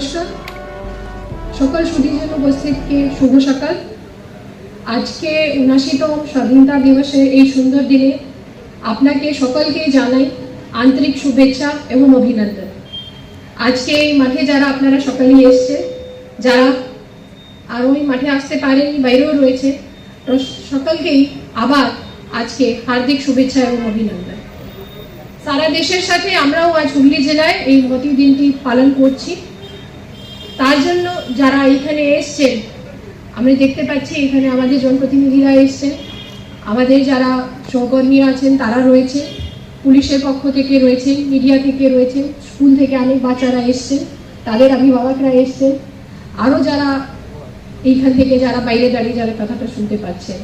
নমস্কার সকল সুধীজন উপস্থিতকে শুভ সকাল। আজকে ৭৯তম স্বাধীনতা দিবসের এই সুন্দর দিনে আপনাকে সকলকে জানাই আন্তরিক শুভেচ্ছা এবং অভিনন্দন। আজকে এই মাঠে যারা আপনারা সকালেই এসছে, যারা আর ওই মাঠে আসতে পারেনি, বাইরেও রয়েছে, তো সকলকেই আবার আজকে হার্দিক শুভেচ্ছা এবং অভিনন্দন। সারা দেশের সাথে আমরাও আজ হুগলি জেলায় এই মতি দিনটি পালন করছি। তার জন্য যারা এখানে এসছেন, আমি দেখতে পাচ্ছি এখানে আমাদের জনপ্রতিনিধিরা এসছেন, আমাদের যারা সহকর্মীরা আছেন তারা রয়েছে, পুলিশের পক্ষ থেকে রয়েছেন, মিডিয়া থেকে রয়েছেন, স্কুল থেকে অনেক বাচ্চারা এসছেন, তাদের অভিভাবকরা এসছেন, আরও যারা এইখান থেকে যারা বাইরে দাঁড়িয়ে যারা কথাটা শুনতে পাচ্ছেন।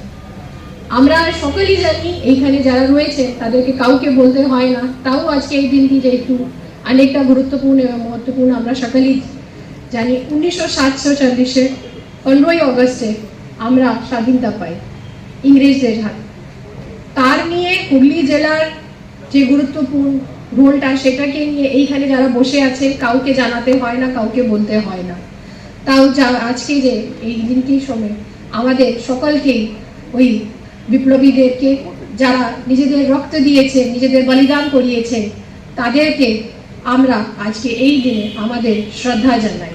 আমরা সকলেই জানি এইখানে যারা রয়েছে তাদেরকে কাউকে বলতে হয় না, তাও আজকে এই দিনটি যেহেতু অনেকটা গুরুত্বপূর্ণ এবং মহত্বপূর্ণ আমরা সকলেই জানি। 1947-এর 15ই অগস্টে আমরা স্বাধীনতা পাই ইংরেজদের হাত। তার নিয়ে হুগলি জেলার যে গুরুত্বপূর্ণ রোলটা, সেটাকে নিয়ে এইখানে যারা বসে আছে কাউকে জানাতে হয় না, কাউকে বলতে হয় না। তাও আজকে যে এই দিনটির সময় আমাদের সকলকেই ওই বিপ্লবীদেরকে যারা নিজেদের রক্ত দিয়েছে, নিজেদের বলিদান করিয়েছে, তাদেরকে আমরা আজকে এই দিনে আমাদের শ্রদ্ধা জানাই।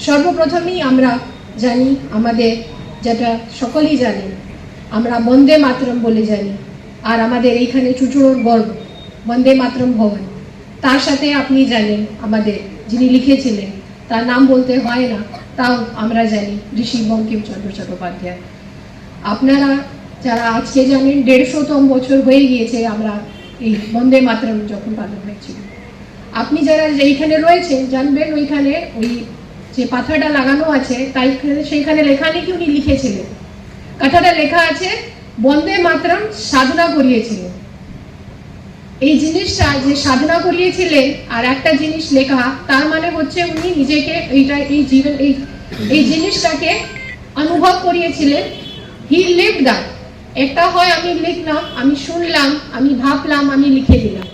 সর্বপ্রথমেই আমরা জানি, আমাদের যেটা সকলেই জানেন, আমরা বন্দে মাতরম বলে জানি, আর আমাদের এইখানে চুচুড়োর গর্ব বন্দে মাতরম ভবন। তার সাথে আপনি জানেন আমাদের যিনি লিখেছিলেন, তার নাম বলতে হয় না, তাও আমরা জানি ঋষি বঙ্কিমচন্দ্র চট্টোপাধ্যায়। আপনারা যারা আজকে জানেন 150তম বছর হয়ে গিয়েছে আমরা এই বন্দে মাতরম যখন পালন হয়েছিল। আপনি যারা এইখানে রয়েছেন জানবেন ওইখানে ওই যে পাথরটা লাগানো আছে তাই সেইখানে লেখা নেই কি উনি লিখেছিলেন। কথাটা লেখা আছে বন্দে মাতরম সাধনা করিয়েছিলেন। এই জিনিসটা যে সাধনা করিয়েছিলেন আর একটা জিনিস লেখা, তার মানে হচ্ছে উনি নিজেকে এই জিনিসটাকে অনুভব করিয়েছিলেন। He lived that. একটা হয় আমি লিখলাম, আমি শুনলাম, আমি ভাবলাম, আমি লিখে দিলাম,